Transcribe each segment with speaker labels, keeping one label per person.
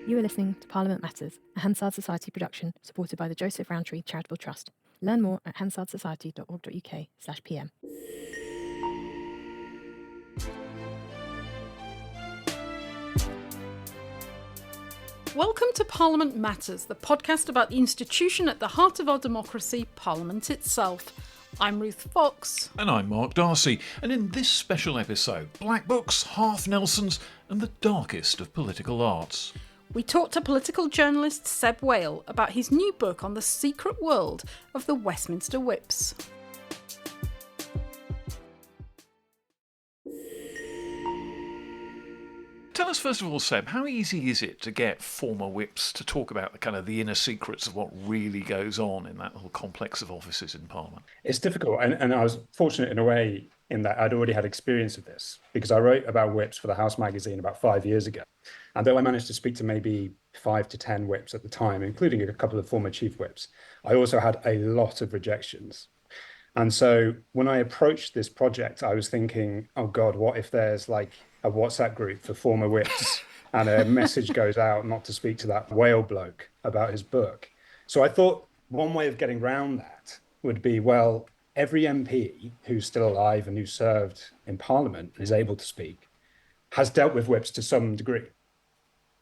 Speaker 1: You are listening to Parliament Matters, a Hansard Society production supported by the Joseph Rowntree Charitable Trust. Learn more at hansardsociety.org.uk/pm.
Speaker 2: Welcome to Parliament Matters, the podcast about the institution at the heart of our democracy, Parliament itself. I'm Ruth Fox.
Speaker 3: And I'm Mark Darcy. And in this special episode, Black Books, Half Nelsons, and the darkest of political arts.
Speaker 2: We talked to political journalist Seb Whale about his new book on the secret world of the Westminster whips.
Speaker 3: Tell us first of all, Seb, how easy is it to get former whips to talk about the inner secrets of what really goes on in that little complex of offices in Parliament?
Speaker 4: It's difficult, and I was fortunate in a way in that I'd already had experience of this, because I wrote about whips for the House magazine about 5 years ago. And though I managed to speak to maybe 5 to 10 whips at the time, including a couple of former chief whips, I also had a lot of rejections. And so when I approached this project, I was thinking, oh God, what if there's like a WhatsApp group for former whips and a message goes out not to speak to that Whale bloke about his book? So I thought one way of getting around that would be, well, every MP who's still alive and who served in Parliament and is able to speak has dealt with whips to some degree.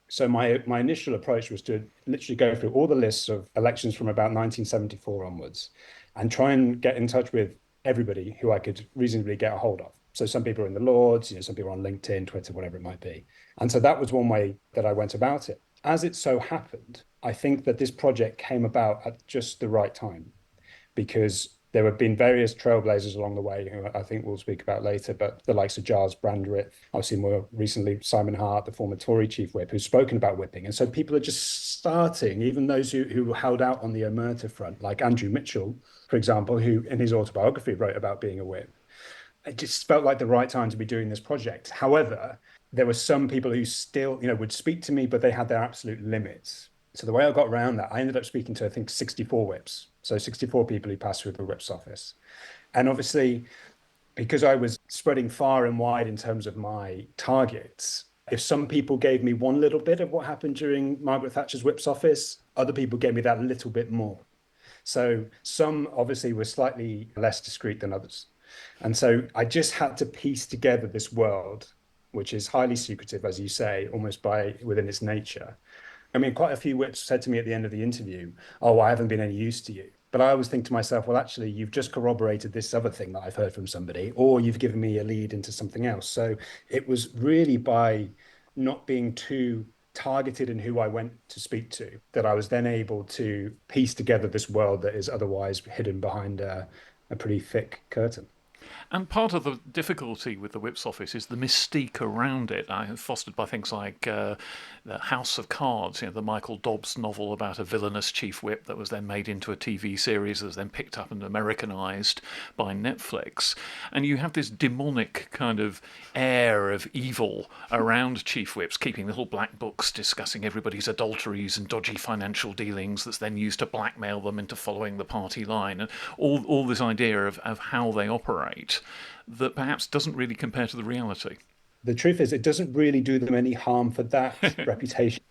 Speaker 4: So my initial approach was to literally go through all the lists of elections from about 1974 onwards and try and get in touch with everybody who I could reasonably get a hold of. So some people are in the Lords, some people are on LinkedIn, Twitter, whatever it might be. And so that was one way that I went about it. As it so happened, I think that this project came about at just the right time, because there have been various trailblazers along the way, who I think we'll speak about later, but the likes of Giles Brandrett, obviously more recently Simon Hart, the former Tory chief whip, who's spoken about whipping. And so people are just starting, even those who held out on the omerta front, like Andrew Mitchell, for example, who in his autobiography wrote about being a whip. It just felt like the right time to be doing this project. However, there were some people who still, would speak to me, but they had their absolute limits. So the way I got around that, I ended up speaking to, I think, 64 whips. So 64 people who passed through the whip's office. And obviously, because I was spreading far and wide in terms of my targets, if some people gave me one little bit of what happened during Margaret Thatcher's whip's office, other people gave me that little bit more. So some obviously were slightly less discreet than others. And so I just had to piece together this world, which is highly secretive, as you say, almost within its nature. I mean, quite a few whips said to me at the end of the interview, oh, I haven't been any use to you. But I always think to myself, well, actually, you've just corroborated this other thing that I've heard from somebody, or you've given me a lead into something else. So it was really by not being too targeted in who I went to speak to that I was then able to piece together this world that is otherwise hidden behind a pretty thick curtain.
Speaker 3: And part of the difficulty with the whip's office is the mystique around it, fostered by things like the House of Cards, the Michael Dobbs novel about a villainous chief whip that was then made into a TV series that was then picked up and Americanized by Netflix. And you have this demonic kind of air of evil around chief whips, keeping little black books discussing everybody's adulteries and dodgy financial dealings that's then used to blackmail them into following the party line. And all this idea of how they operate that perhaps doesn't really compare to the reality.
Speaker 4: The truth is, it doesn't really do them any harm for that reputation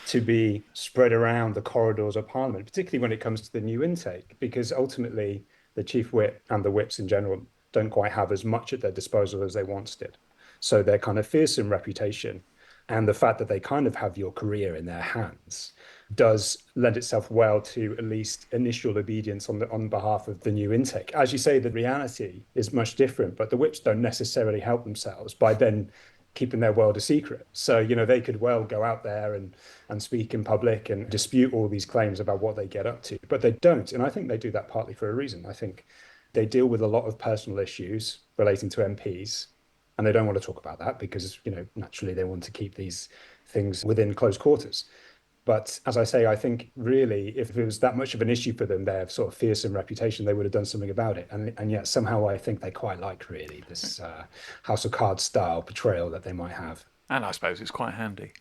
Speaker 4: to be spread around the corridors of Parliament, particularly when it comes to the new intake, because ultimately the chief whip and the whips in general don't quite have as much at their disposal as they once did. So their kind of fearsome reputation and the fact that they kind of have your career in their hands does lend itself well to at least initial obedience on behalf of the new intake. As you say, the reality is much different, but the whips don't necessarily help themselves by then keeping their world a secret. So, they could well go out there and speak in public and dispute all these claims about what they get up to, but they don't. And I think they do that partly for a reason. I think they deal with a lot of personal issues relating to MPs, and they don't want to talk about that because, naturally they want to keep these things within close quarters. But as I say, I think really, if it was that much of an issue for them, their sort of fearsome reputation, they would have done something about it. And yet somehow I think they quite like really this House of Cards style portrayal that they might have.
Speaker 3: And I suppose it's quite handy.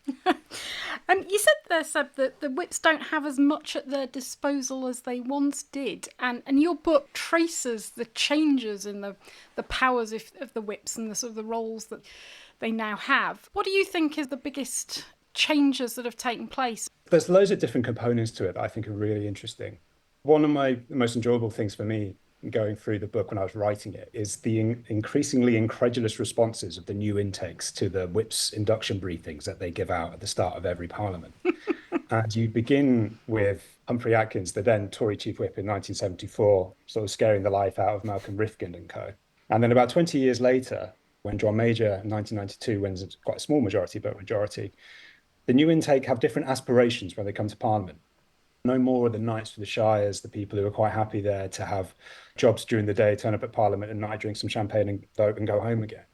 Speaker 2: And you said there, Seb, that the whips don't have as much at their disposal as they once did. And your book traces the changes in the powers of the whips and the sort of the roles that they now have. What do you think is the biggest changes that have taken place?
Speaker 4: There's loads of different components to it that I think are really interesting. One of the most enjoyable things for me going through the book when I was writing it is the increasingly incredulous responses of the new intakes to the whips induction briefings that they give out at the start of every parliament. And you begin with Humphrey Atkins, the then Tory chief whip in 1974, sort of scaring the life out of Malcolm Rifkind and co. And then about 20 years later, when John Major in 1992 wins quite a small majority, but majority, the new intake have different aspirations when they come to Parliament. No more are the knights for the shires, the people who are quite happy there to have jobs during the day, turn up at Parliament at night, drink some champagne and vote and go home again.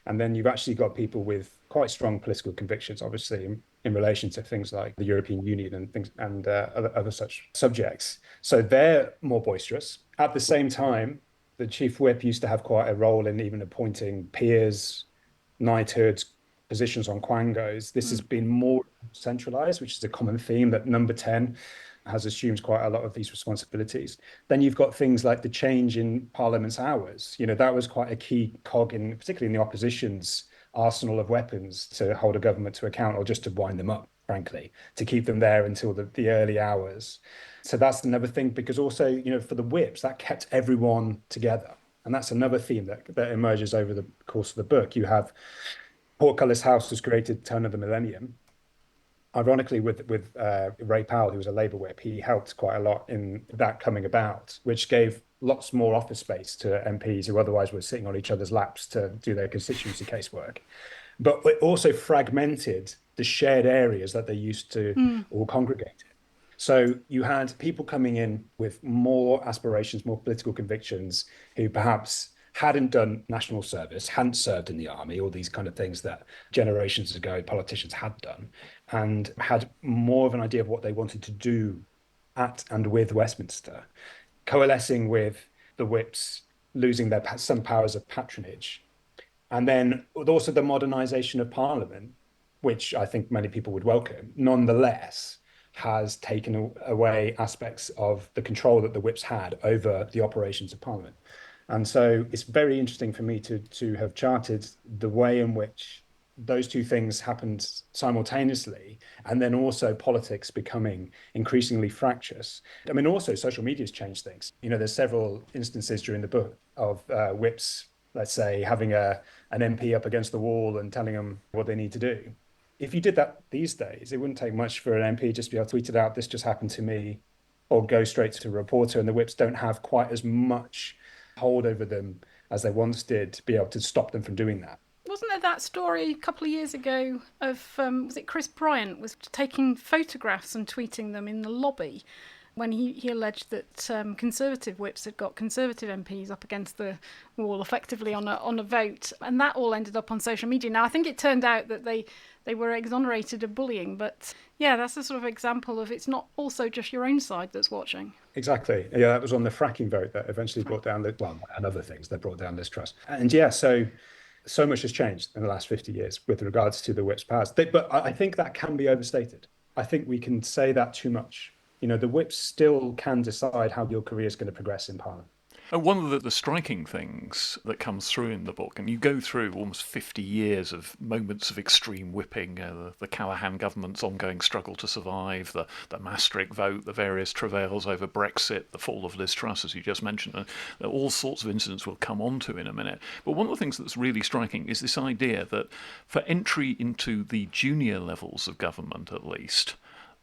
Speaker 4: And then you've actually got people with quite strong political convictions, obviously, in relation to things like the European Union and things and other such subjects. So they're more boisterous. At the same time, the chief whip used to have quite a role in even appointing peers, knighthoods, positions on quangos. This has been more centralized, which is a common theme that number 10 has assumed quite a lot of these responsibilities. Then you've got things like the change in Parliament's hours. That was quite a key cog in, particularly in the opposition's arsenal of weapons to hold a government to account or just to wind them up, frankly, to keep them there until the early hours. So that's another thing, because also, for the whips, that kept everyone together. And that's another theme that emerges over the course of the book. You have Portcullis House was created turn of the millennium. Ironically, with Ray Powell, who was a Labour whip, he helped quite a lot in that coming about, which gave lots more office space to MPs who otherwise were sitting on each other's laps to do their constituency casework. But it also fragmented the shared areas that they used to all congregate in. So you had people coming in with more aspirations, more political convictions, who perhaps hadn't done national service, hadn't served in the army, all these kind of things that generations ago politicians had done, and had more of an idea of what they wanted to do at and with Westminster, coalescing with the whips, losing some powers of patronage. And then also the modernisation of Parliament, which I think many people would welcome, nonetheless has taken away aspects of the control that the whips had over the operations of Parliament. And so it's very interesting for me to have charted the way in which those two things happened simultaneously, and then also politics becoming increasingly fractious. I mean, also social media's changed things. There's several instances during the book of whips, let's say, having an MP up against the wall and telling them what they need to do. If you did that these days, it wouldn't take much for an MP just to be able to tweet it out, this just happened to me, or go straight to a reporter, and the whips don't have quite as much hold over them as they once did to be able to stop them from doing that.
Speaker 2: Wasn't there that story a couple of years ago of, was it Chris Bryant was taking photographs and tweeting them in the lobby when he alleged that Conservative whips had got Conservative MPs up against the wall effectively on a vote, and that all ended up on social media. Now, I think it turned out that they were exonerated of bullying, but yeah, that's a sort of example of it's not also just your own side that's watching.
Speaker 4: Exactly. Yeah, that was on the fracking vote that eventually brought down and other things that brought down Liz Truss. And yeah, so much has changed in the last 50 years with regards to the whip's powers. But I think that can be overstated. I think we can say that too much. The whips still can decide how your career is going to progress in Parliament.
Speaker 3: And one of the striking things that comes through in the book, and you go through almost 50 years of moments of extreme whipping, the Callaghan government's ongoing struggle to survive, the Maastricht vote, the various travails over Brexit, the fall of Liz Truss, as you just mentioned, and all sorts of incidents we'll come on to in a minute. But one of the things that's really striking is this idea that for entry into the junior levels of government, at least,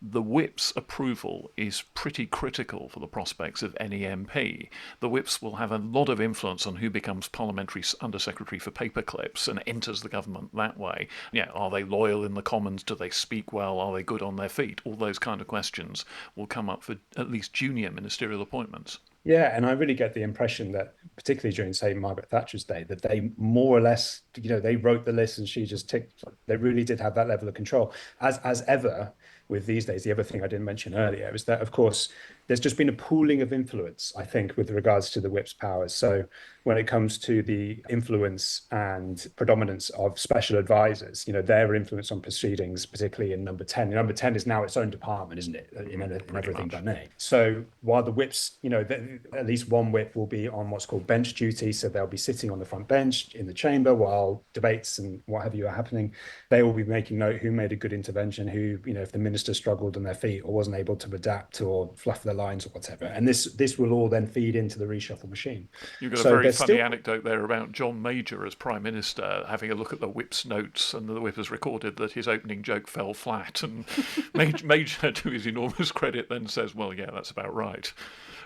Speaker 3: the whip's approval is pretty critical for the prospects of any MP. The whips will have a lot of influence on who becomes parliamentary undersecretary for paperclips and enters the government that way. Yeah, are they loyal in the Commons? Do they speak well? Are they good on their feet? All those kind of questions will come up for at least junior ministerial appointments.
Speaker 4: Yeah, and I really get the impression that, particularly during, say, Margaret Thatcher's day, that they more or less, they wrote the list and she just ticked. They really did have that level of control. As ever with these days, the other thing I didn't mention earlier is that, of course, there's just been a pooling of influence, I think, with regards to the whip's powers. So when it comes to the influence and predominance of special advisors, their influence on proceedings, particularly in number 10. Number 10 is now its own department, isn't it? In everything but name. So while the whips, at least one whip will be on what's called bench duty. So they'll be sitting on the front bench in the chamber while debates and what have you are happening. They will be making note who made a good intervention, who, if the minister struggled on their feet or wasn't able to adapt or fluff their lines or whatever. And this will all then feed into the reshuffle machine.
Speaker 3: You've got a very funny anecdote there about John Major as Prime Minister having a look at the whip's notes, and the whip has recorded that his opening joke fell flat, and Major, to his enormous credit, then says, well, yeah, that's about right.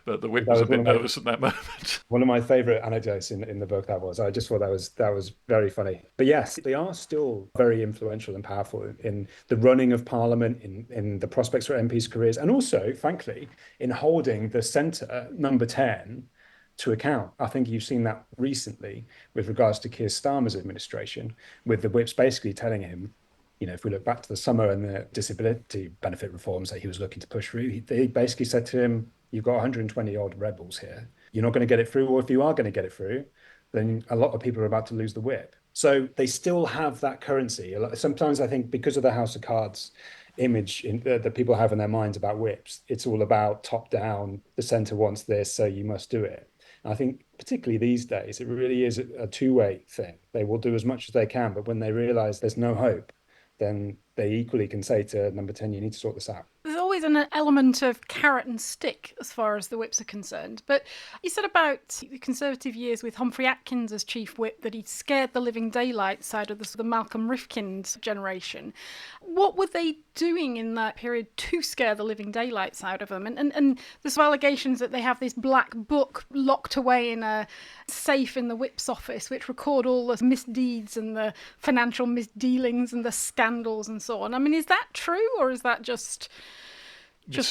Speaker 3: But the whip was a bit nervous at that moment.
Speaker 4: One of my favourite anecdotes in the book, that was. I just thought that was very funny. But yes, they are still very influential and powerful in the running of Parliament, in the prospects for MPs' careers, and also, frankly, in holding the centre, number 10, to account. I think you've seen that recently with regards to Keir Starmer's administration, with the whips basically telling him, if we look back to the summer and the disability benefit reforms that he was looking to push through, they basically said to him, you've got 120 odd rebels here. You're not going to get it through, or if you are going to get it through, then a lot of people are about to lose the whip. So they still have that currency. Sometimes I think because of the House of Cards image that people have in their minds about whips, it's all about top down, the centre wants this, so you must do it. And I think particularly these days, it really is a two-way thing. They will do as much as they can, but when they realise there's no hope, then they equally can say to number 10, you need to sort this out.
Speaker 2: There's always an element of carrot and stick as far as the whips are concerned. But you said about the Conservative years with Humphrey Atkins as chief whip that he scared the living daylights out of the Malcolm Rifkind generation. What were they doing in that period to scare the living daylights out of them? And there's allegations that they have this black book locked away in a safe in the whip's office, which record all the misdeeds and the financial misdealings and the scandals and so on. I mean, is that true, or is that just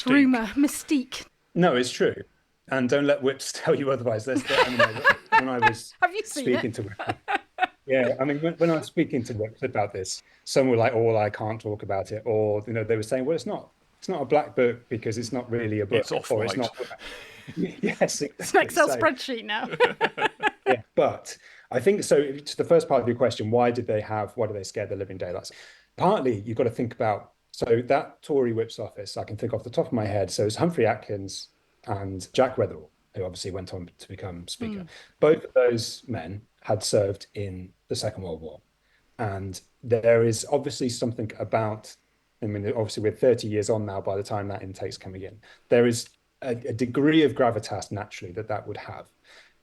Speaker 2: rumour, mystique?
Speaker 4: No, it's true. And don't let whips tell you otherwise. When I was
Speaker 2: Have you seen
Speaker 4: speaking
Speaker 2: it?
Speaker 4: to whips, yeah, I mean, when I was speaking to whips about this, some were like, "Oh, I can't talk about it," or they were saying, "Well, it's not a black book because it's not really a book."
Speaker 3: It's off-white.
Speaker 4: Or it's not. Yes, exactly.
Speaker 2: It's an Excel spreadsheet now.
Speaker 4: Yeah, but I think so. To the first part of your question, why do they scare the living daylights? Partly, you've got to think about. So that Tory whip's office, I can think off the top of my head. So it's Humphrey Atkins and Jack Wetherell, who obviously went on to become Speaker. Both of those men had served in the Second World War. And there is obviously something about, obviously we're 30 years on now by the time that intake's coming in. There is a degree of gravitas naturally that would have,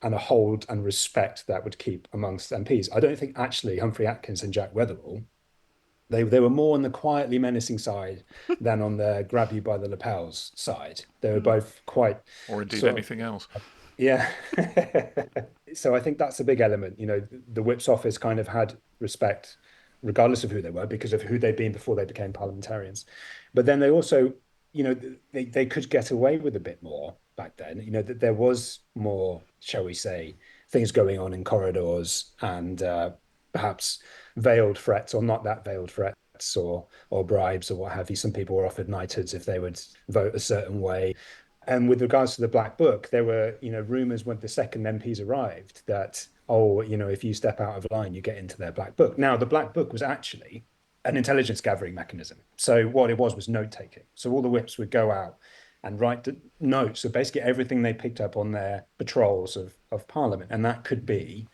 Speaker 4: and a hold and respect that would keep amongst MPs. I don't think actually Humphrey Atkins and Jack Wetherell, they were more on the quietly menacing side than on the grab you by the lapels side. They were both quite...
Speaker 3: Or indeed anything else.
Speaker 4: Yeah. So I think that's a big element. The whip's office kind of had respect, regardless of who they were, because of who they'd been before they became parliamentarians. But then they also, they could get away with a bit more back then. That there was more, shall we say, things going on in corridors and perhaps veiled threats or not that veiled threats or bribes or what have you. Some people were offered knighthoods if they would vote a certain way. And with regards to the Black Book, there were, rumours when the second MPs arrived that, if you step out of line, you get into their Black Book. Now, the Black Book was actually an intelligence gathering mechanism. So what it was note taking. So all the whips would go out and write notes. So basically everything they picked up on their patrols of Parliament. And that could be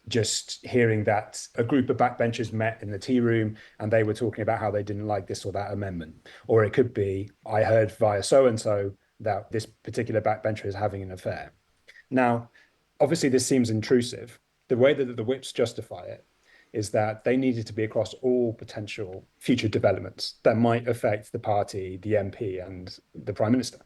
Speaker 4: just hearing that a group of backbenchers met in the tea room and they were talking about how they didn't like this or that amendment. Or it could be, I heard via so-and-so that this particular backbencher is having an affair. Now, obviously this seems intrusive. The way that the whips justify it is that they needed to be across all potential future developments that might affect the party, the MP and the Prime Minister.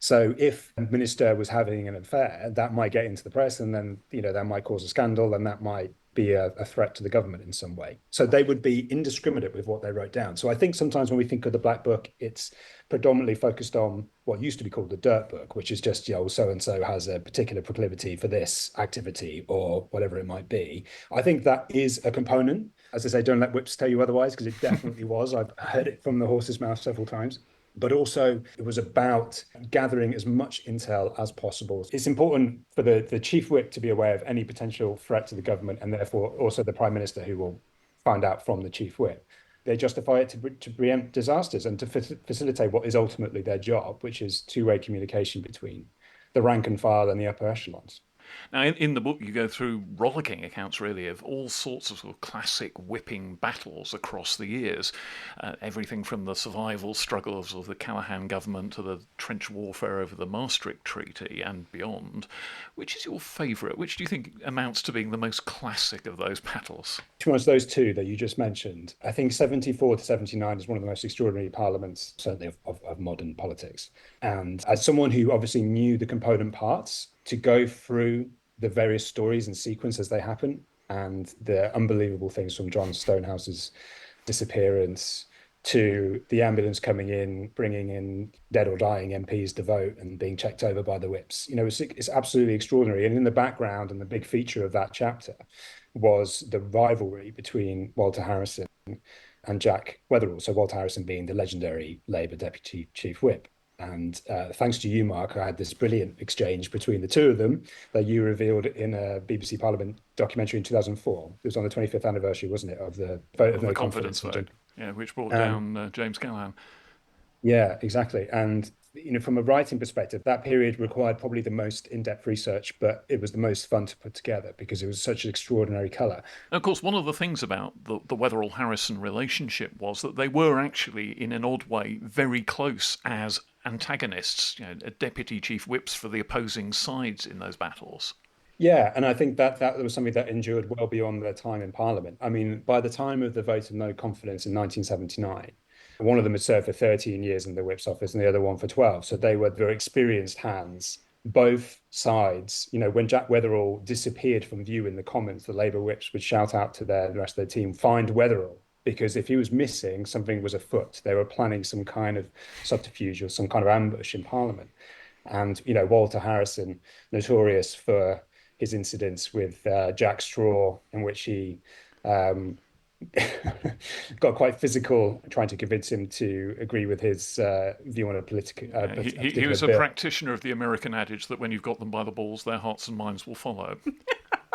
Speaker 4: So if a minister was having an affair, that might get into the press and then, that might cause a scandal and that might be a threat to the government in some way. So they would be indiscriminate with what they wrote down. So I think sometimes when we think of the Black Book, it's predominantly focused on what used to be called the Dirt Book, which is just, so-and-so has a particular proclivity for this activity or whatever it might be. I think that is a component. As I say, don't let whips tell you otherwise, because it definitely was. I've heard it from the horse's mouth several times. but also it was about gathering as much intel as possible. It's important for the chief whip to be aware of any potential threat to the government, and therefore also the prime minister, who will find out from the chief whip. They justify it to preempt disasters and to facilitate what is ultimately their job, which is two-way communication between the rank and file and the upper echelons.
Speaker 3: Now, in the book, you go through rollicking accounts, really, of all sorts of, classic whipping battles across the years. Everything from the survival struggles of the Callaghan government to the trench warfare over the Maastricht Treaty and beyond. Which is your favourite? Which do you think amounts to being the most classic of those battles?
Speaker 4: Which one's those two that you just mentioned? I think 74 to 79 is one of the most extraordinary parliaments, certainly of modern politics. And as someone who obviously knew the component parts, to go through the various stories and sequence as they happen, and the unbelievable things from John Stonehouse's disappearance to the ambulance coming in, bringing in dead or dying MPs to vote and being checked over by the whips. It's absolutely extraordinary. And in the background, and the big feature of that chapter was the rivalry between Walter Harrison and Jack Wetherell. So Walter Harrison being the legendary Labour deputy chief whip. And thanks to you, Mark, I had this brilliant exchange between the two of them that you revealed in a BBC Parliament documentary in 2004. It was on the 25th anniversary, wasn't it, of the vote of no confidence
Speaker 3: vote, which brought down James Callaghan.
Speaker 4: Yeah, exactly. And from a writing perspective, that period required probably the most in-depth research, but it was the most fun to put together because it was such an extraordinary colour.
Speaker 3: Of course, one of the things about the Wetherell-Harrison relationship was that they were actually, in an odd way, very close as antagonists, deputy chief whips for the opposing sides in those battles.
Speaker 4: Yeah, and I think that was something that endured well beyond their time in Parliament. I mean, by the time of the vote of no confidence in 1979, one of them had served for 13 years in the whip's office and the other one for 12. So they were very experienced hands. Both sides, when Jack Wetherell disappeared from view in the Commons, the Labour whips would shout out to the rest of their team, find Wetherell, because if he was missing, something was afoot. They were planning some kind of subterfuge or some kind of ambush in Parliament. And, Walter Harrison, notorious for his incidents with Jack Straw, in which he got quite physical, trying to convince him to agree with his view on a political.
Speaker 3: He was a practitioner of the American adage that when you've got them by the balls, their hearts and minds will follow.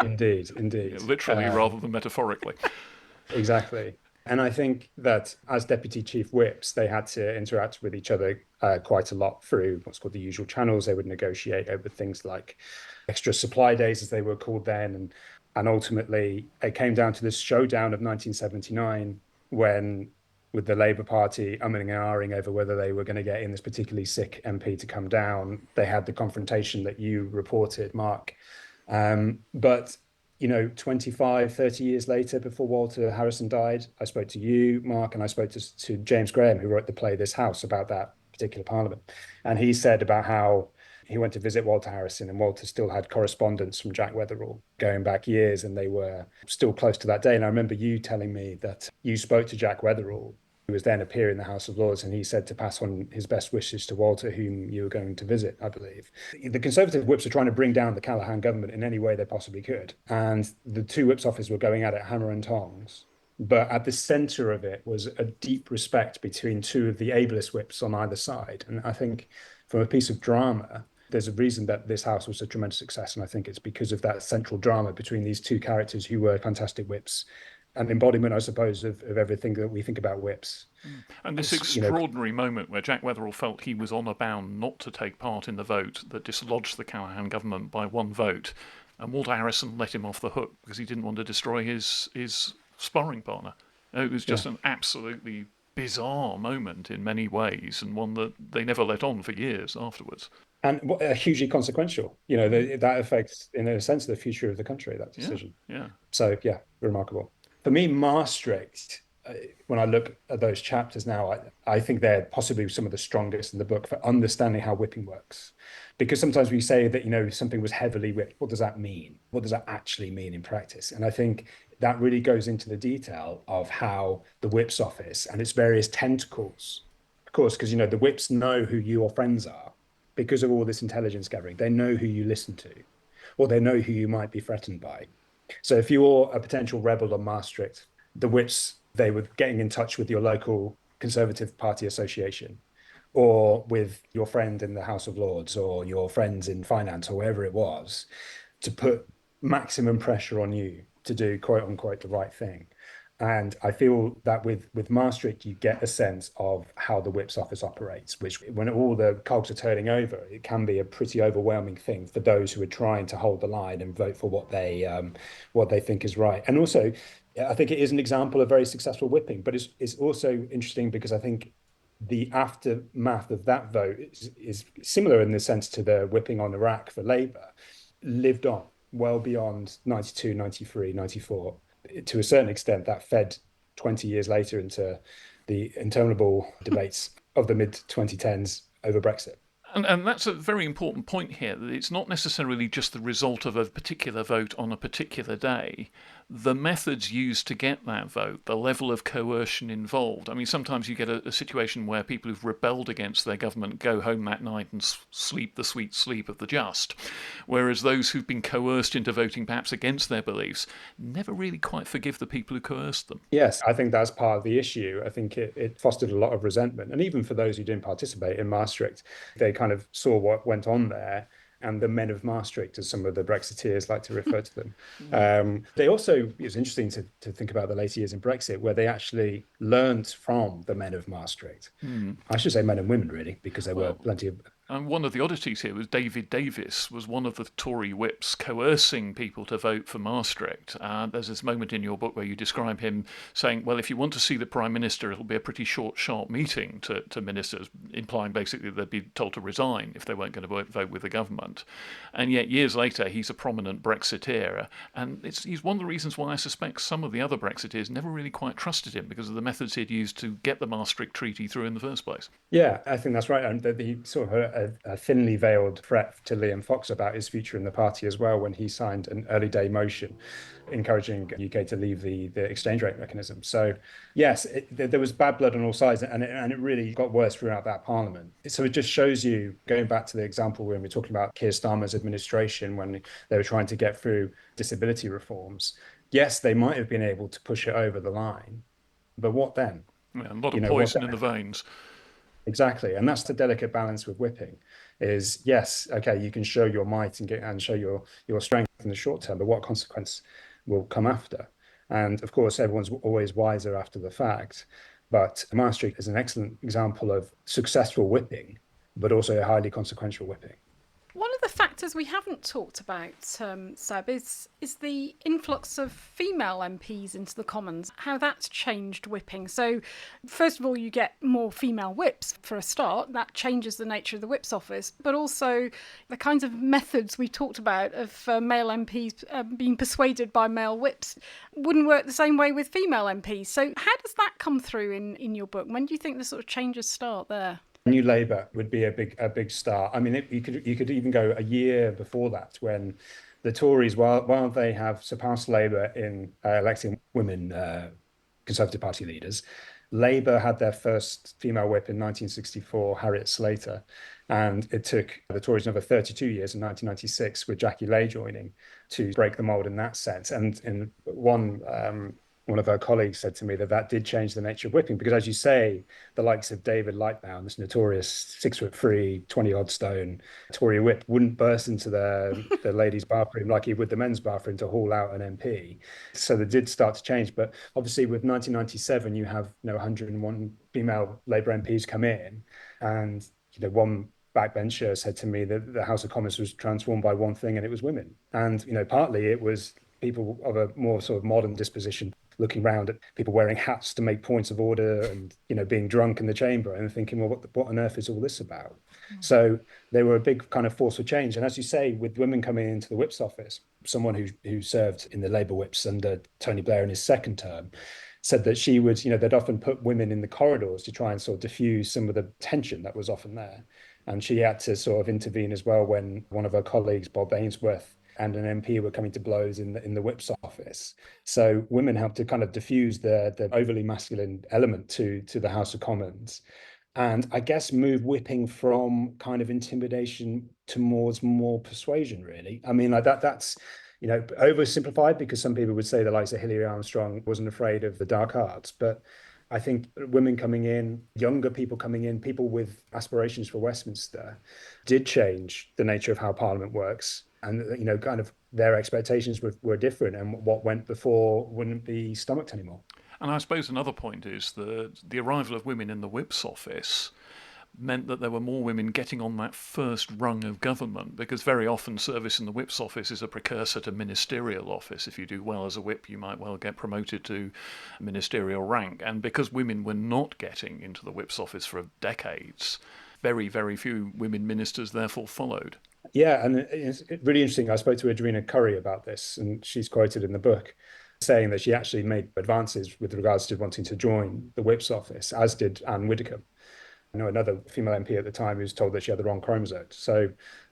Speaker 4: Indeed.
Speaker 3: Literally rather than metaphorically.
Speaker 4: Exactly. And I think that as deputy chief whips, they had to interact with each other quite a lot through what's called the usual channels. They would negotiate over things like extra supply days, as they were called then, and ultimately, it came down to this showdown of 1979 when, with the Labour Party umming and ahhing over whether they were going to get in this particularly sick MP to come down, they had the confrontation that you reported, Mark. But 25, 30 years later, before Walter Harrison died, I spoke to you, Mark, and I spoke to James Graham, who wrote the play This House, about that particular Parliament. And he said about how he went to visit Walter Harrison, and Walter still had correspondence from Jack Wetherell going back years, and they were still close to that day. And I remember you telling me that you spoke to Jack Wetherell, who was then a peer in the House of Lords, and he said to pass on his best wishes to Walter, whom you were going to visit, I believe. The Conservative whips were trying to bring down the Callaghan government in any way they possibly could. And the two whips' offices were going at it hammer and tongs. But at the centre of it was a deep respect between two of the ablest whips on either side. And I think from a piece of drama, there's a reason that This House was a tremendous success, and I think it's because of that central drama between these two characters who were fantastic whips, an embodiment, I suppose, of everything that we think about whips.
Speaker 3: And this extraordinary moment where Jack Wetherell felt he was honour bound not to take part in the vote that dislodged the Callaghan government by one vote, and Walter Harrison let him off the hook because he didn't want to destroy his sparring partner. It was just an absolutely bizarre moment in many ways, and one that they never let on for years afterwards.
Speaker 4: And hugely consequential. That affects, in a sense, the future of the country, that decision.
Speaker 3: Yeah.
Speaker 4: So, remarkable. For me, Maastricht, when I look at those chapters now, I think they're possibly some of the strongest in the book for understanding how whipping works. Because sometimes we say that, something was heavily whipped. What does that mean? What does that actually mean in practice? And I think that really goes into the detail of how the whip's office and its various tentacles, of course, because, the whips know who your friends are. Because of all this intelligence gathering, they know who you listen to, or they know who you might be threatened by. So if you're a potential rebel on Maastricht, the whips, they were getting in touch with your local Conservative Party association, or with your friend in the House of Lords or your friends in finance or wherever it was, to put maximum pressure on you to do quote unquote the right thing. And I feel that with Maastricht, you get a sense of how the whip's office operates, which when all the cogs are turning over, it can be a pretty overwhelming thing for those who are trying to hold the line and vote for what they think is right. And also, I think it is an example of very successful whipping, but it's also interesting because I think the aftermath of that vote is similar in the sense to the whipping on Iraq for Labour, lived on well beyond 92, 93, 94. To a certain extent, that fed 20 years later into the interminable debates of the mid-2010s over Brexit.
Speaker 3: And that's a very important point here, that it's not necessarily just the result of a particular vote on a particular day. The methods used to get that vote, the level of coercion involved. I mean, sometimes you get a situation where people who've rebelled against their government go home that night and sleep the sweet sleep of the just, whereas those who've been coerced into voting perhaps against their beliefs never really quite forgive the people who coerced them.
Speaker 4: Yes, I think that's part of the issue. I think it fostered a lot of resentment. And even for those who didn't participate in Maastricht, they kind of saw what went on there. And the men of Maastricht, as some of the Brexiteers like to refer to them. They also, it was interesting to think about the later years in Brexit, where they actually learned from the men of Maastricht. I should say men and women, really, because there were plenty of...
Speaker 3: And one of the oddities here was David Davis was one of the Tory whips coercing people to vote for Maastricht. There's this moment in your book where you describe him saying, well, if you want to see the Prime Minister, it'll be a pretty short, sharp meeting to ministers, implying basically they'd be told to resign if they weren't going to vote with the government. And yet years later, he's a prominent Brexiteer. And he's one of the reasons why I suspect some of the other Brexiteers never really quite trusted him because of the methods he'd used to get the Maastricht Treaty through in the first place.
Speaker 4: Yeah, I think that's right. And he sort of a thinly veiled threat to Liam Fox about his future in the party as well when he signed an early day motion encouraging UK to leave the exchange rate mechanism. So yes, there was bad blood on all sides, and it really got worse throughout that parliament. So it just shows you, going back to the example when we're talking about Keir Starmer's administration when they were trying to get through disability reforms, yes, they might have been able to push it over the line, but what then?
Speaker 3: Yeah, a lot of poison in the veins.
Speaker 4: Exactly. And that's the delicate balance with whipping is, yes, okay, you can show your might and show your strength in the short term, but what consequence will come after? And of course, everyone's always wiser after the fact. But Maastricht is an excellent example of successful whipping, but also a highly consequential whipping.
Speaker 2: One of the factors we haven't talked about, Seb, is the influx of female MPs into the Commons, how that's changed whipping. So, first of all, you get more female whips for a start. That changes the nature of the whip's office. But also the kinds of methods we talked about of male MPs being persuaded by male whips wouldn't work the same way with female MPs. So how does that come through in your book? When do you think the sort of changes start there?
Speaker 4: New Labour would be a big start. I mean, you could even go a year before that when the Tories, while they have surpassed Labour in electing women Conservative Party leaders, Labour had their first female whip in 1964, Harriet Slater, and it took the Tories another 32 years in 1996 with Jackie Lay joining to break the mould in that sense. And in one of our colleagues said to me that did change the nature of whipping, because as you say, the likes of David Lightbound, this notorious 6'3", 20-odd stone Tory whip, wouldn't burst into the ladies' bathroom like he would the men's bathroom to haul out an MP. So they did start to change. But obviously with 1997, you have 101 female Labour MPs come in, and one backbencher said to me that the House of Commons was transformed by one thing, and it was women. And partly it was people of a more sort of modern disposition looking around at people wearing hats to make points of order and being drunk in the chamber and thinking, well, what on earth is all this about? So they were a big kind of force for change. And as you say, with women coming into the whip's office, someone who served in the Labour whips under Tony Blair in his second term said that she would, they'd often put women in the corridors to try and sort of diffuse some of the tension that was often there. And she had to sort of intervene as well when one of her colleagues, Bob Ainsworth, and an MP were coming to blows in the whip's office. So women helped to kind of diffuse the overly masculine element to the House of Commons, and I guess move whipping from kind of intimidation towards more persuasion, really. I mean, like that's oversimplified, because some people would say the likes of Hilary Armstrong wasn't afraid of the dark arts, but I think women coming in, younger people coming in, people with aspirations for Westminster did change the nature of how Parliament works. And, kind of their expectations were different, and what went before wouldn't be stomached anymore.
Speaker 3: And I suppose another point is the arrival of women in the whip's office meant that there were more women getting on that first rung of government, because very often service in the whip's office is a precursor to ministerial office. If you do well as a whip, you might well get promoted to ministerial rank. And because women were not getting into the whip's office for decades, very, very few women ministers therefore followed.
Speaker 4: Yeah, and it's really interesting. I spoke to Adrena Curry about this, and she's quoted in the book saying that she actually made advances with regards to wanting to join the whip's office, as did Anne Widdecombe. I know another female MP at the time who was told that she had the wrong chromosome. So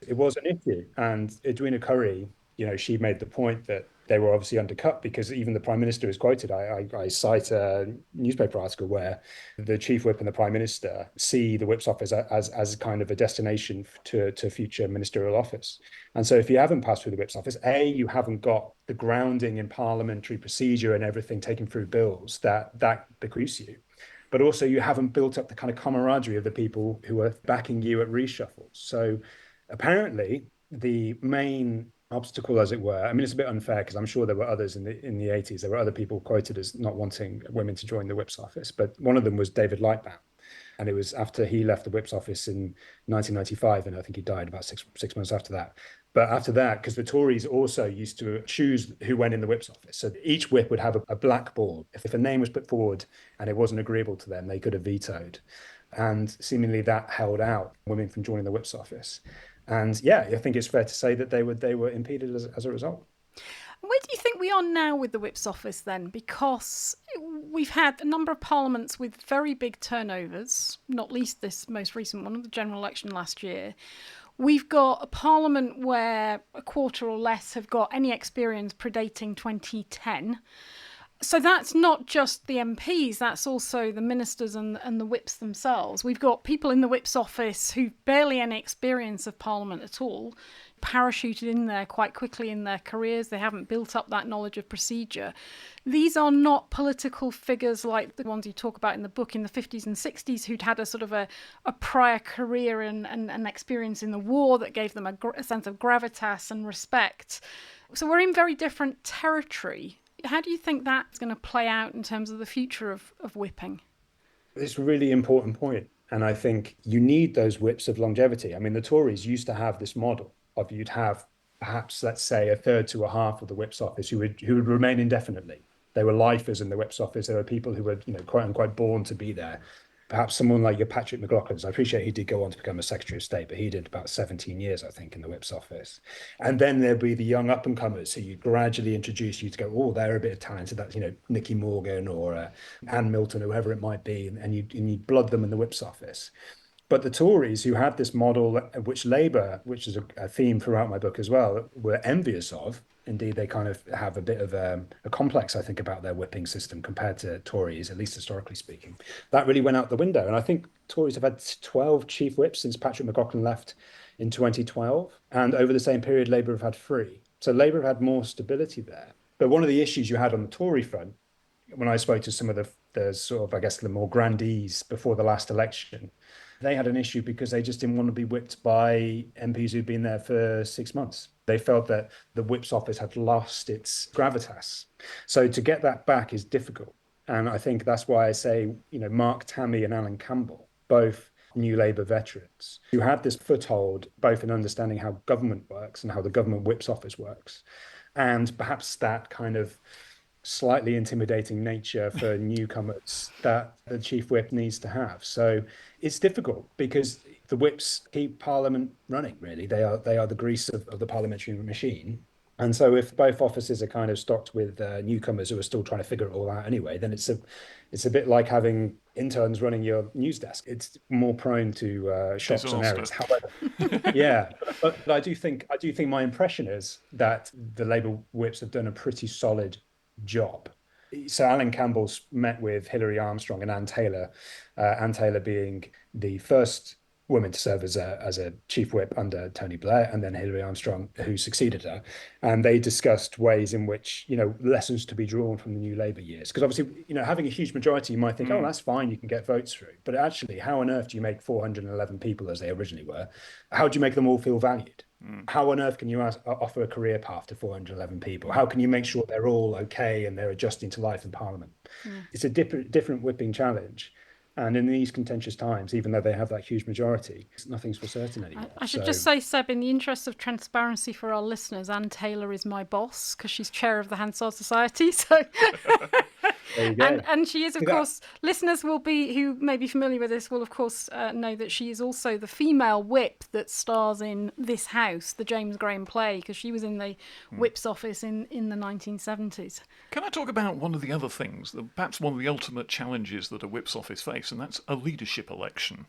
Speaker 4: it was an issue. And Edwina Curry, she made the point that they were obviously undercut, because even the Prime Minister is quoted. I cite a newspaper article where the Chief Whip and the Prime Minister see the Whip's office as kind of a destination to future ministerial office. And so if you haven't passed through the Whip's office, you haven't got the grounding in parliamentary procedure and everything taken through bills that bequeaths you. But also you haven't built up the kind of camaraderie of the people who are backing you at reshuffles. So apparently the main obstacle, as it were, I mean, it's a bit unfair because I'm sure there were others in the 80s. There were other people quoted as not wanting women to join the Whip's office, but one of them was David Lightbound. And it was after he left the Whip's office in 1995, and I think he died about six months after that. But after that, because the Tories also used to choose who went in the Whip's office. So each whip would have a blackboard. If a name was put forward and it wasn't agreeable to them, they could have vetoed. And seemingly that held out women from joining the Whip's office. And yeah, I think it's fair to say that they were impeded as a result.
Speaker 2: Where do you think we are now with the Whip's office then? Because we've had a number of parliaments with very big turnovers, not least this most recent one, the general election last year. We've got a parliament where a quarter or less have got any experience predating 2010. So that's not just the MPs, that's also the ministers and the whips themselves. We've got people in the whip's office who've barely any experience of parliament at all, parachuted in there quite quickly in their careers. They haven't built up that knowledge of procedure. These are not political figures like the ones you talk about in the book in the 50s and 60s who'd had a sort of a prior career and experience in the war that gave them a sense of gravitas and respect. So we're in very different territory. How do you think that's going to play out in terms of the future of whipping?
Speaker 4: It's a really important point. And I think you need those whips of longevity. I mean, the Tories used to have this model of you'd have perhaps, let's say, a third to a half of the whip's office who would remain indefinitely. They were lifers in the whip's office. There were people who were, quote unquote, born to be there. Perhaps someone like your Patrick McLaughlin's. I appreciate he did go on to become a Secretary of State, but he did about 17 years, I think, in the Whip's office. And then there'd be the young up-and-comers who you gradually introduce you to go, oh, they're a bit talented. That's, Nicky Morgan or Anne Milton, whoever it might be, and you blood them in the Whip's office. But the Tories, who had this model, which Labour, which is a theme throughout my book as well, were envious of. Indeed, they kind of have a bit of a complex, I think, about their whipping system compared to Tories, at least historically speaking. That really went out the window. And I think Tories have had 12 chief whips since Patrick McLaughlin left in 2012. And over the same period, Labour have had 3. So Labour have had more stability there. But one of the issues you had on the Tory front, when I spoke to some of the sort of, I guess, the more grandees before the last election, they had an issue because they just didn't want to be whipped by MPs who'd been there for 6 months. They felt that the whip's office had lost its gravitas. So to get that back is difficult. And I think that's why I say, Mark Tammy and Alan Campbell, both New Labour veterans, who had this foothold, both in understanding how government works and how the government whip's office works, and perhaps that kind of slightly intimidating nature for newcomers that the chief whip needs to have. So it's difficult because the whips keep Parliament running, really. They are the grease of the parliamentary machine. And so if both offices are kind of stocked with newcomers who are still trying to figure it all out anyway, then it's a bit like having interns running your news desk. It's more prone to shocks and errors. However, yeah, but I do think my impression is that the Labour whips have done a pretty solid job. So Alan Campbell's met with Hilary Armstrong and Anne Taylor being the first woman to serve as a chief whip under Tony Blair, and then Hillary Armstrong, who succeeded her. And they discussed ways in which, lessons to be drawn from the new Labour years. Because obviously, having a huge majority, you might think, oh, that's fine, you can get votes through. But actually, how on earth do you make 411 people, as they originally were? How do you make them all feel valued? How on earth can you offer a career path to 411 people? How can you make sure they're all okay and they're adjusting to life in Parliament? It's a different whipping challenge. And in these contentious times, even though they have that huge majority, nothing's for certain anymore.
Speaker 2: I should just say, Seb, in the interest of transparency for our listeners, Anne Taylor is my boss because she's chair of the Hansard Society. So,
Speaker 4: there you go.
Speaker 2: And she is, of course, listeners who may be familiar with this will, of course, know that she is also the female whip that stars in This House, the James Graham play, because she was in the whip's office in the 1970s.
Speaker 3: Can I talk about one of the other things, perhaps one of the ultimate challenges that a whip's office face, and that's a leadership election,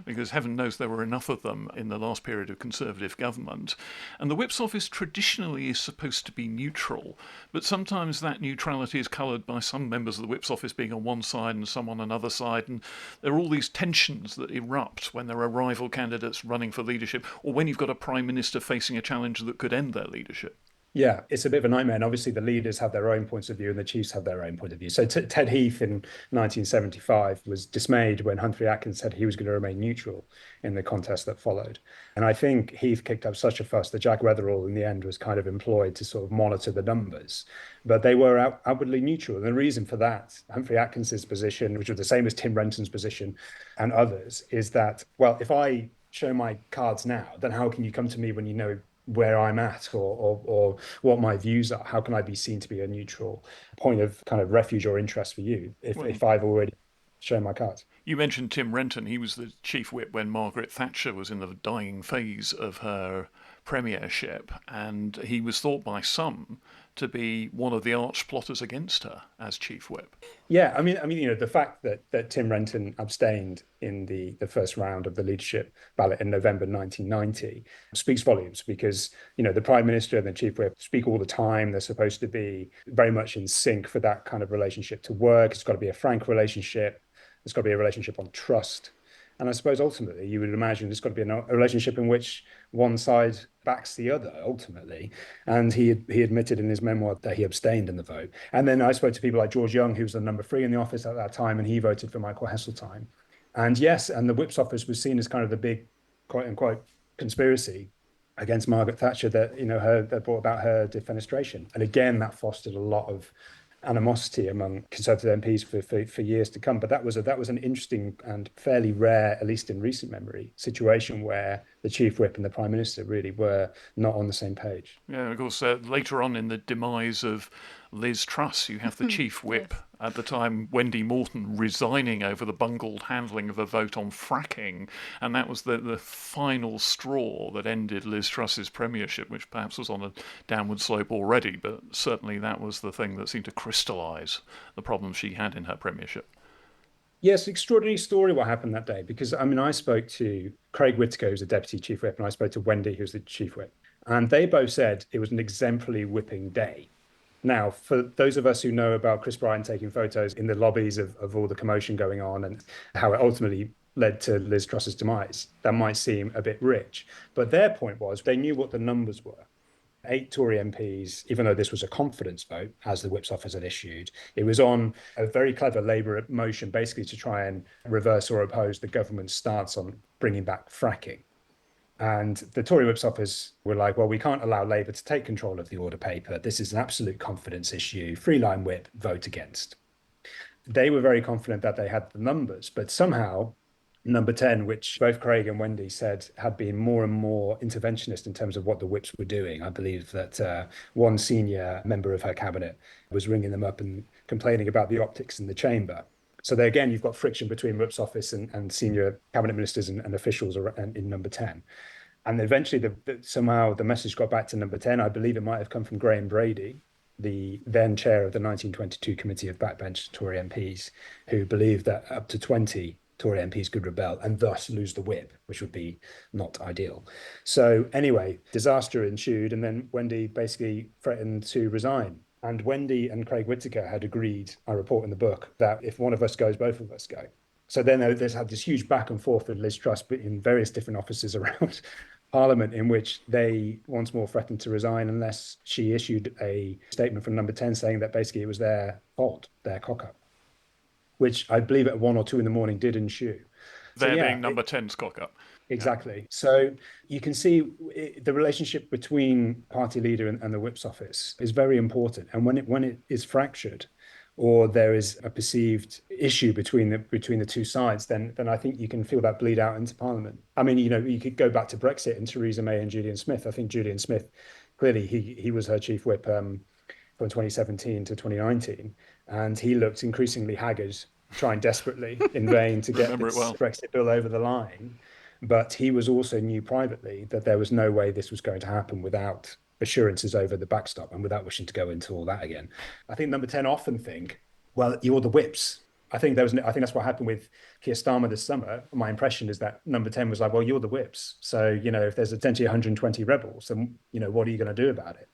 Speaker 3: because heaven knows there were enough of them in the last period of Conservative government. And the whip's office traditionally is supposed to be neutral, but sometimes that neutrality is coloured by some members of the whip's office being on one side and some on another side, and there are all these tensions that erupt when there are rival candidates running for leadership, or when you've got a prime minister facing a challenge that could end their leadership.
Speaker 4: Yeah, it's a bit of a nightmare. And obviously the leaders have their own points of view and the chiefs have their own point of view. So Ted Heath in 1975 was dismayed when Humphrey Atkins said he was going to remain neutral in the contest that followed. And I think Heath kicked up such a fuss that Jack Weatherall in the end was kind of employed to sort of monitor the numbers. But they were outwardly neutral. And the reason for that, Humphrey Atkins's position, which was the same as Tim Renton's position and others, is that, well, if I show my cards now, then how can you come to me when you know where I'm at or what my views are? How can I be seen to be a neutral point of kind of refuge or interest for you if I've already shown my cards?
Speaker 3: You mentioned Tim Renton. He was the chief whip when Margaret Thatcher was in the dying phase of her premiership, and he was thought by some to be one of the arch plotters against her as chief whip.
Speaker 4: Yeah, I mean, the fact that Tim Renton abstained in the first round of the leadership ballot in November 1990 speaks volumes, because, the Prime Minister and the Chief Whip speak all the time. They're supposed to be very much in sync for that kind of relationship to work. It's got to be a frank relationship. It's got to be a relationship on trust. And I suppose ultimately you would imagine it's got to be a relationship in which one side backs the other ultimately. And he admitted in his memoir that he abstained in the vote. And then I spoke to people like George Young, who was the number 3 in the office at that time, and he voted for Michael Heseltine. And yes, and the whip's office was seen as kind of the big, quote unquote, conspiracy against Margaret Thatcher that, that brought about her defenestration. And again, that fostered a lot of animosity among Conservative MPs for years to come. But that was an interesting and fairly rare, at least in recent memory, situation where the Chief Whip and the Prime Minister really were not on the same page.
Speaker 3: Yeah, of course, later on in the demise of Liz Truss, you have the Chief Whip at the time, Wendy Morton, resigning over the bungled handling of a vote on fracking. And that was the final straw that ended Liz Truss's premiership, which perhaps was on a downward slope already. But certainly that was the thing that seemed to crystallise the problems she had in her premiership.
Speaker 4: Yes, extraordinary story what happened that day, because I spoke to Craig Whitaker, who's the Deputy Chief Whip, and I spoke to Wendy, who's the Chief Whip. And they both said it was an exemplary whipping day. Now, for those of us who know about Chris Bryant taking photos in the lobbies of all the commotion going on and how it ultimately led to Liz Truss's demise, that might seem a bit rich. But their point was they knew what the numbers were. 8 Tory MPs, even though this was a confidence vote, as the Whip's office had issued, it was on a very clever Labour motion, basically to try and reverse or oppose the government's stance on bringing back fracking. And the Tory Whip's office were like, well, we can't allow Labour to take control of the order paper. This is an absolute confidence issue. Free-line whip, vote against. They were very confident that they had the numbers, but somehow number 10, which both Craig and Wendy said had been more and more interventionist in terms of what the whips were doing. I believe that one senior member of her cabinet was ringing them up and complaining about the optics in the chamber. So there again, you've got friction between Whip's office and senior cabinet ministers and officials in number 10. And eventually, somehow the message got back to number 10. I believe it might have come from Graham Brady, the then chair of the 1922 Committee of Backbench Tory MPs, who believed that up to 20 Tory MPs could rebel and thus lose the whip, which would be not ideal. So anyway, disaster ensued, and then Wendy basically threatened to resign. And Wendy and Craig Whitaker had agreed, I report in the book, that if one of us goes, both of us go. So then there's had this huge back and forth with Liz Truss, but in various different offices around Parliament, in which they once more threatened to resign unless she issued a statement from Number 10 saying that basically it was their fault, their cock-up, which I believe at 1 or 2 in the morning did ensue.
Speaker 3: There being Number 10's cock-up.
Speaker 4: Exactly. So you can see the relationship between party leader and the whip's office is very important. And when it is fractured, or there is a perceived issue between the two sides, then I think you can feel that bleed out into Parliament. I mean, you could go back to Brexit and Theresa May and Julian Smith. I think Julian Smith, clearly he was her chief whip from 2017 to 2019, and he looked increasingly haggard, trying desperately in vain to get this Brexit bill over the line. But he was also knew privately that there was no way this was going to happen without assurances over the backstop and without wishing to go into all that again. I think Number 10 often think, well, you're the whips. I think that's what happened with Keir Starmer this summer. My impression is that Number 10 was like, well, you're the whips. So, if there's potentially 120 rebels, then, what are you going to do about it?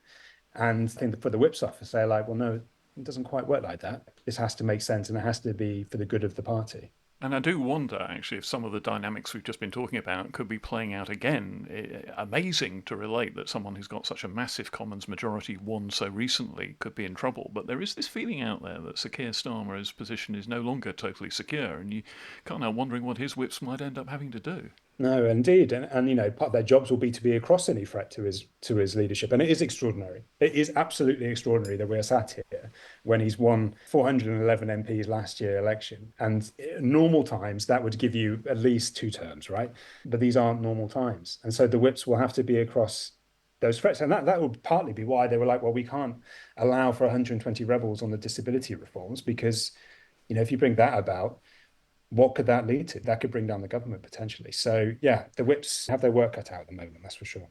Speaker 4: And I think that for the whips office, they're like, well, no, it doesn't quite work like that. This has to make sense and it has to be for the good of the party.
Speaker 3: And I do wonder, actually, if some of the dynamics we've just been talking about could be playing out again. Amazing to relate that someone who's got such a massive Commons majority won so recently could be in trouble. But there is this feeling out there that Sir Keir Starmer's position is no longer totally secure, and you can't help wondering what his whips might end up having to do.
Speaker 4: No, indeed. And part of their jobs will be to be across any threat to his leadership. And it is extraordinary. It is absolutely extraordinary that we're sat here when he's won 411 MPs last year election. And in normal times, that would give you at least 2 terms, right? But these aren't normal times. And so the whips will have to be across those threats. And that would partly be why they were like, well, we can't allow for 120 rebels on the disability reforms because, if you bring that about, what could that lead to? That could bring down the government potentially. So, yeah, the whips have their work cut out at the moment, that's for sure.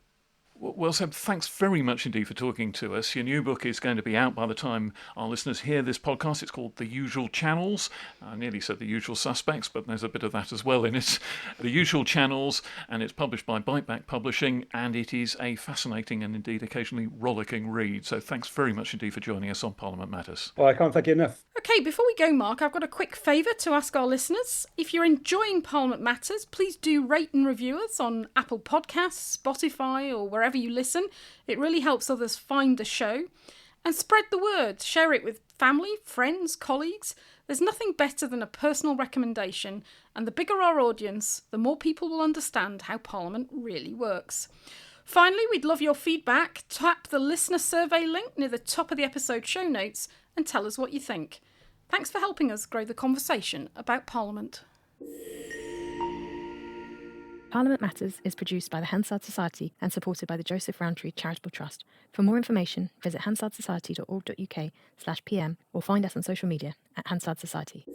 Speaker 3: Well, Seb, thanks very much indeed for talking to us. Your new book is going to be out by the time our listeners hear this podcast. It's called The Usual Channels. I nearly said The Usual Suspects, but there's a bit of that as well in it. The Usual Channels, and it's published by Biteback Publishing, and it is a fascinating and indeed occasionally rollicking read. So thanks very much indeed for joining us on Parliament Matters.
Speaker 4: Well, I can't thank you enough.
Speaker 2: Okay, before we go, Mark, I've got a quick favour to ask our listeners. If you're enjoying Parliament Matters, please do rate and review us on Apple Podcasts, Spotify, or wherever you listen. It really helps others find the show. And spread the word. Share it with family, friends, colleagues. There's nothing better than a personal recommendation, and the bigger our audience, the more people will understand how Parliament really works. Finally, we'd love your feedback. Tap the listener survey link near the top of the episode show notes and tell us what you think. Thanks for helping us grow the conversation about Parliament.
Speaker 1: Parliament Matters is produced by the Hansard Society and supported by the Joseph Rowntree Charitable Trust. For more information, visit hansardsociety.org.uk/pm or find us on social media at Hansard Society.